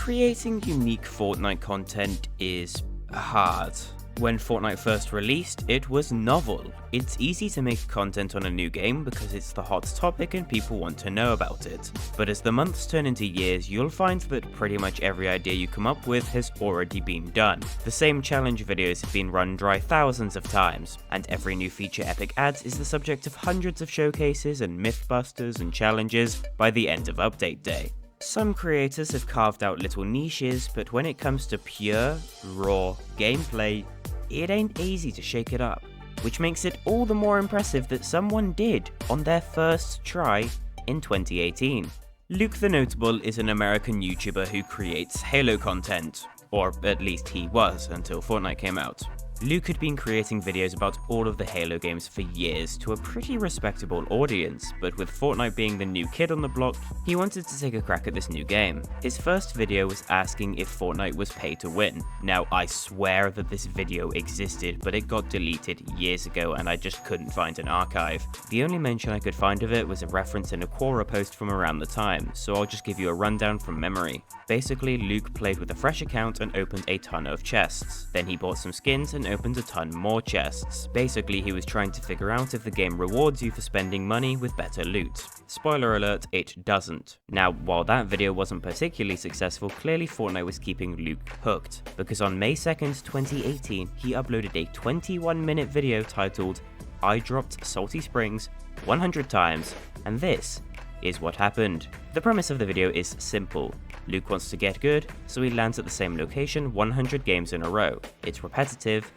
Creating unique Fortnite content is hard. When Fortnite first released, it was novel. It's easy to make content on a new game because it's the hot topic and people want to know about it. But as the months turn into years, you'll find that pretty much every idea you come up with has already been done. The same challenge videos have been run dry thousands of times, and every new feature Epic adds is the subject of hundreds of showcases and mythbusters and challenges by the end of update day. Some creators have carved out little niches, but when it comes to pure, raw gameplay, it ain't easy to shake it up, which makes it all the more impressive that someone did on their first try in 2018. Luke the Notable is an American YouTuber who creates Halo content, or at least he was until Fortnite came out. Luke had been creating videos about all of the Halo games for years to a pretty respectable audience, but with Fortnite being the new kid on the block, he wanted to take a crack at this new game. His first video was asking if Fortnite was pay to win. Now, I swear that this video existed, but it got deleted years ago and I just couldn't find an archive. The only mention I could find of it was a reference in a Quora post from around the time, so I'll just give you a rundown from memory. Basically, Luke played with a fresh account and opened a ton of chests. Then he bought some skins and opened a ton more chests. Basically, he was trying to figure out if the game rewards you for spending money with better loot. Spoiler alert, it doesn't. Now, while that video wasn't particularly successful, clearly Fortnite was keeping Luke hooked, because on May 2nd, 2018, he uploaded a 21-minute video titled, "I dropped Salty Springs 100 times, and this is what happened." The premise of the video is simple. Luke wants to get good, so he lands at the same location 100 games in a row. It's repetitive,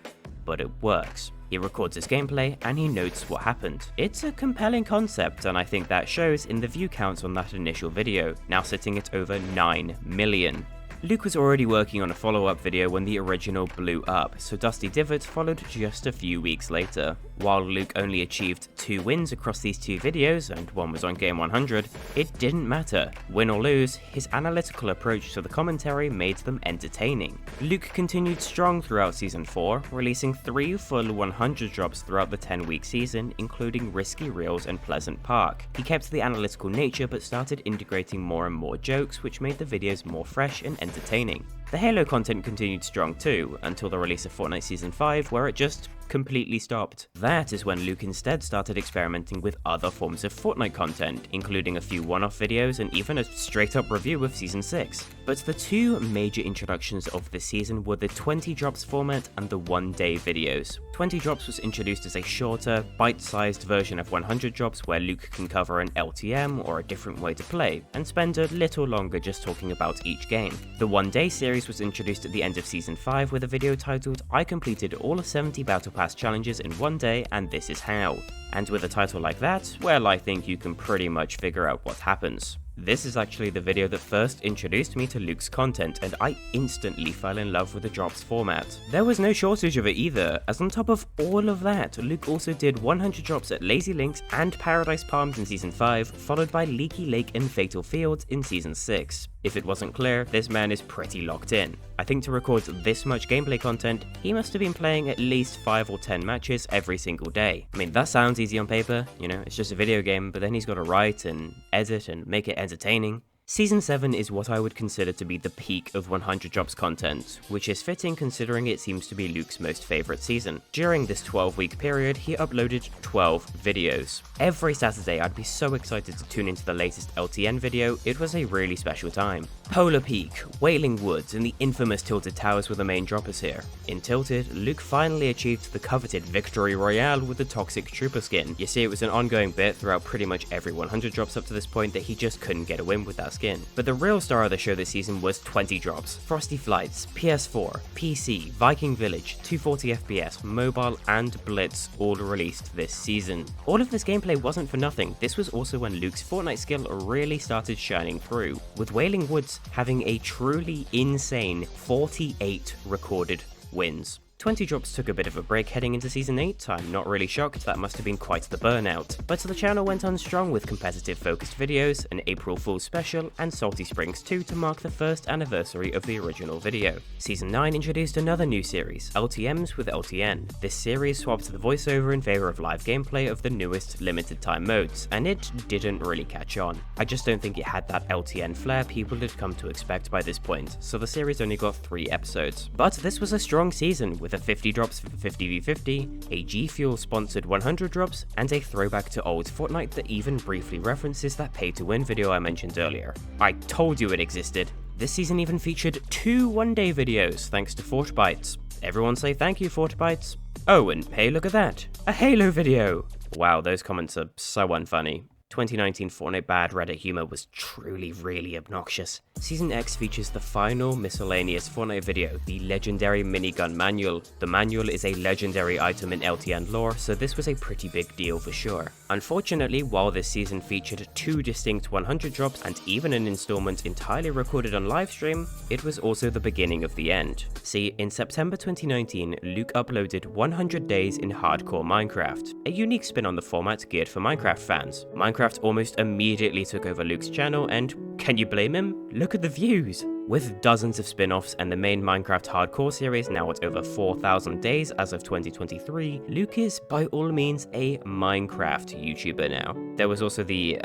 but it works. He records his gameplay, and he notes what happened. It's a compelling concept, and I think that shows in the view counts on that initial video, now sitting at over 9 million. Luke was already working on a follow-up video when the original blew up, so Dusty Divot followed just a few weeks later. While Luke only achieved 2 wins across these 2 videos, and one was on game 100, it didn't matter. Win or lose, his analytical approach to the commentary made them entertaining. Luke continued strong throughout Season 4, releasing 3 full 100 drops throughout the 10-week season, including Risky Reels and Pleasant Park. He kept the analytical nature but started integrating more and more jokes, which made the videos more fresh and entertaining. The Halo content continued strong too, until the release of Fortnite Season 5, where it just completely stopped. That is when Luke instead started experimenting with other forms of Fortnite content, including a few one-off videos and even a straight-up review of Season 6. But the 2 major introductions of this season were the 20 drops format and the one-day videos. 20 drops was introduced as a shorter, bite-sized version of 100 drops where Luke can cover an LTM or a different way to play, and spend a little longer just talking about each game. The one-day series was introduced at the end of Season 5 with a video titled, "I completed all of 70 Battle Pass challenges in one day and this is how." And with a title like that, well, I think you can pretty much figure out what happens. This is actually the video that first introduced me to Luke's content, and I instantly fell in love with the drops format. There was no shortage of it either, as on top of all of that, Luke also did 100 drops at Lazy Links and Paradise Palms in Season 5, followed by Leaky Lake and Fatal Fields in Season 6. If it wasn't clear, this man is pretty locked in. I think to record this much gameplay content, he must have been playing at least 5 or 10 matches every single day. I mean, that sounds easy on paper, you know, it's just a video game, but then he's got to write and edit and make it entertaining. Season 7 is what I would consider to be the peak of 100 drops content, which is fitting considering it seems to be Luke's most favourite season. During this 12-week period, he uploaded 12 videos. Every Saturday, I'd be so excited to tune into the latest LTN video, it was a really special time. Polar Peak, Wailing Woods, and the infamous Tilted Towers were the main droppers here. In Tilted, Luke finally achieved the coveted Victory Royale with the Toxic Trooper skin. You see, it was an ongoing bit throughout pretty much every 100 drops up to this point that he just couldn't get a win with that skin. But the real star of the show this season was 20 drops. Frosty Flights, PS4, PC, Viking Village, 240 FPS, mobile, and Blitz all released this season. All of this gameplay wasn't for nothing. This was also when Luke's Fortnite skill really started shining through, with Wailing Woods having a truly insane 48 recorded wins. 20 drops took a bit of a break heading into Season 8, I'm not really shocked, that must have been quite the burnout. But the channel went on strong with competitive focused videos, an April Fool's special, and Salty Springs 2 to mark the first anniversary of the original video. Season 9 introduced another new series, LTMs with LTN. This series swapped the voiceover in favour of live gameplay of the newest limited time modes, and it didn't really catch on. I just don't think it had that LTN flair people had come to expect by this point, so the series only got 3 episodes. But this was a strong season, with a 50 drops for 50v50, a G Fuel sponsored 100 drops, and a throwback to old Fortnite that even briefly references that pay to win video I mentioned earlier. I told you it existed. This season even featured 2 one-day videos thanks to Fortbytes. Everyone say thank you, Fortbytes. Oh, and hey, look at that, a Halo video! Wow, those comments are so unfunny. 2019 Fortnite bad Reddit humor was truly really obnoxious. Season X features the final miscellaneous Fortnite video, the legendary minigun manual. The manual is a legendary item in LTN lore, so this was a pretty big deal for sure. Unfortunately, while this season featured 2 distinct 100 drops and even an installment entirely recorded on livestream, it was also the beginning of the end. See, in September 2019, Luke uploaded 100 Days in Hardcore Minecraft, a unique spin on the format geared for Minecraft fans. Minecraft almost immediately took over Luke's channel, and can you blame him? Look at the views! With dozens of spin-offs and the main Minecraft hardcore series now at over 4,000 days as of 2023, Luke is by all means a Minecraft YouTuber now. There was also the,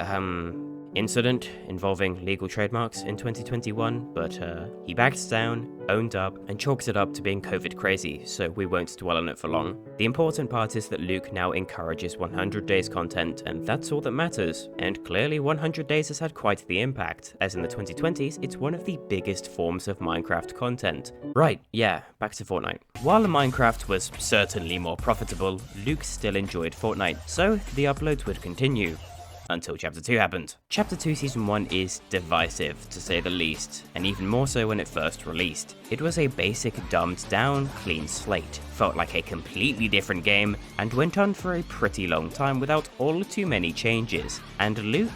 incident involving legal trademarks in 2021, but he backed down, owned up, and chalked it up to being COVID crazy, so we won't dwell on it for long. The important part is that Luke now encourages 100 days content, and that's all that matters, and clearly 100 days has had quite the impact, as in the 2020s it's one of the biggest forms of Minecraft content. Right, yeah, back to Fortnite. While Minecraft was certainly more profitable, Luke still enjoyed Fortnite, so the uploads would continue. Until Chapter 2 happened. Chapter 2 Season 1 is divisive, to say the least, and even more so when it first released. It was a basic, dumbed down, clean slate, felt like a completely different game, and went on for a pretty long time without all too many changes, and Luke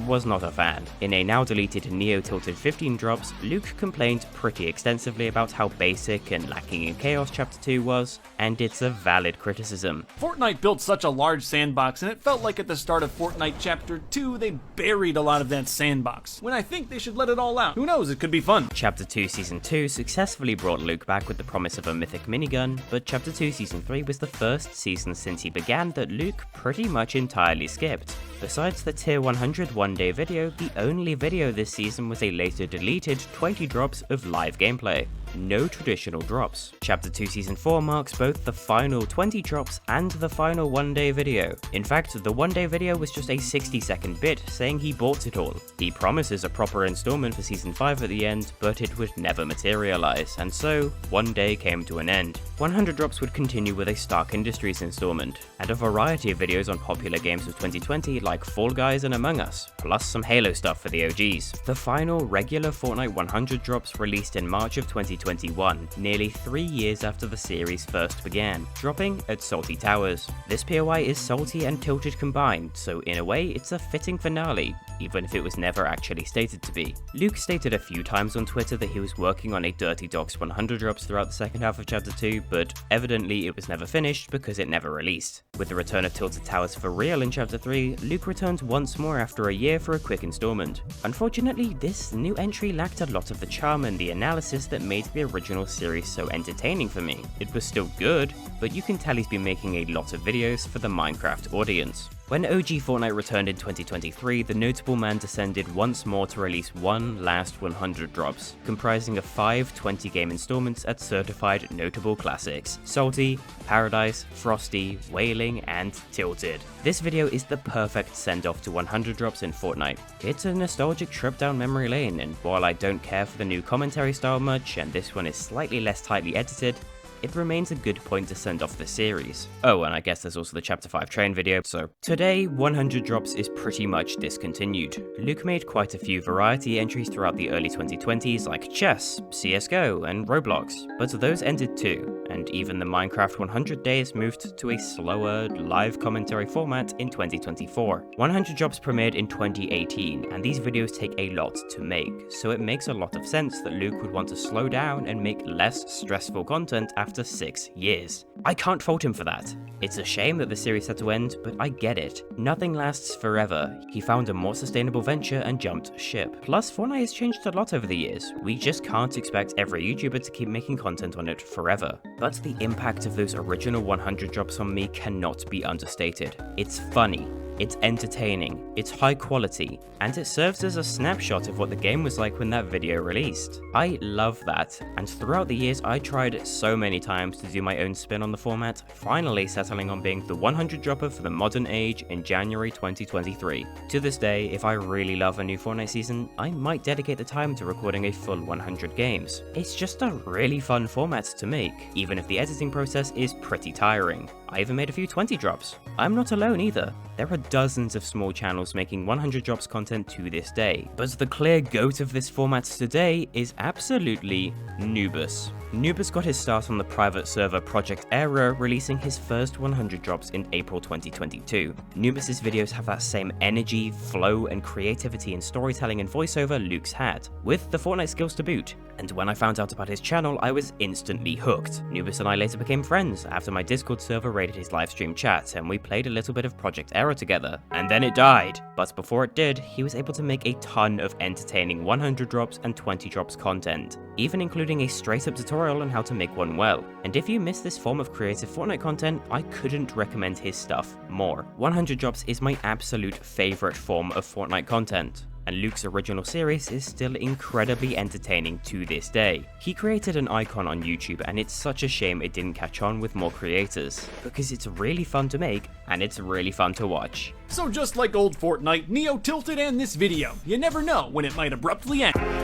was not a fan. In a now deleted Neo Tilted 15 drops, Luke complained pretty extensively about how basic and lacking in chaos Chapter 2 was, and it's a valid criticism. Fortnite built such a large sandbox, and it felt like at the start of Fortnite Chapter 2 they buried a lot of that sandbox, when I think they should let it all out. Who knows, it could be fun. Chapter 2 Season 2 successfully brought Luke back with the promise of a mythic minigun, but Chapter 2 Season 3 was the first season since he began that Luke pretty much entirely skipped. Besides the tier 100 one-day video, the only video this season was a later deleted 20 drops of live gameplay. No traditional drops. Chapter 2 Season 4 marks both the final 20 drops and the final one-day video. In fact, the one-day video was just a 60-second bit saying he bought it all. He promises a proper installment for Season 5 at the end, but it would never materialize, and so, one day came to an end. 100 drops would continue with a Stark Industries installment, and a variety of videos on popular games of 2020 like Fall Guys and Among Us, plus some Halo stuff for the OGs. The final regular Fortnite 100 drops released in March of 2021, nearly 3 years after the series first began, dropping at Salty Towers. This POI is salty and tilted combined, so in a way it's a fitting finale, even if it was never actually stated to be. Luke stated a few times on Twitter that he was working on a Dirty Docs 100 drops throughout the second half of Chapter 2, but evidently it was never finished because it never released. With the return of Tilted Towers for real in Chapter 3, Luke returned once more after a year for a quick installment. Unfortunately, this new entry lacked a lot of the charm and the analysis that made the original series so entertaining for me. It was still good, but you can tell he's been making a lot of videos for the Minecraft audience. When OG Fortnite returned in 2023, the notable man descended once more to release one last 100 drops, comprising of 5 20-game installments at certified notable classics: Salty, Paradise, Frosty, Wailing, and Tilted. This video is the perfect send-off to 100 drops in Fortnite. It's a nostalgic trip down memory lane, and while I don't care for the new commentary style much, and this one is slightly less tightly edited, it remains a good point to send off the series. Oh, and I guess there's also the Chapter 5 train video, so. Today, 100 drops is pretty much discontinued. Luke made quite a few variety entries throughout the early 2020s like chess, CSGO, and Roblox, but those ended too, and even the Minecraft 100 days moved to a slower, live commentary format in 2024. 100 drops premiered in 2018, and these videos take a lot to make, so it makes a lot of sense that Luke would want to slow down and make less stressful content after after 6 years. I can't fault him for that. It's a shame that the series had to end, but I get it. Nothing lasts forever. He found a more sustainable venture and jumped ship. Plus, Fortnite has changed a lot over the years. We just can't expect every YouTuber to keep making content on it forever. But the impact of those original 100 drops on me cannot be understated. It's funny. It's entertaining, it's high quality, and it serves as a snapshot of what the game was like when that video released. I love that, and throughout the years I tried so many times to do my own spin on the format, finally settling on being the 100 dropper for the modern age in January 2023. To this day, if I really love a new Fortnite season, I might dedicate the time to recording a full 100 games. It's just a really fun format to make, even if the editing process is pretty tiring. I even made a few 20 drops. I'm not alone either. There are dozens of small channels making 100 drops content to this day, but the clear GOAT of this format today is absolutely Nubus. Nubus got his start on the private server Project Era, releasing his first 100 drops in April 2022. Nubus's videos have that same energy, flow, and creativity in storytelling and voiceover Luke's had, with the Fortnite skills to boot. And when I found out about his channel, I was instantly hooked. Nubus and I later became friends after my Discord server raided his livestream chat, and we played a little bit of Project Era together. And then it died. But before it did, he was able to make a ton of entertaining 100 drops and 20 drops content, even including a straight-up tutorial on how to make one well. And if you miss this form of creative Fortnite content, I couldn't recommend his stuff more. 100 drops is my absolute favorite form of Fortnite content, and Luke's original series is still incredibly entertaining to this day. He created an icon on YouTube, and it's such a shame it didn't catch on with more creators, because it's really fun to make, and it's really fun to watch. So just like old Fortnite, Neo tilted and this video. You never know when it might abruptly end.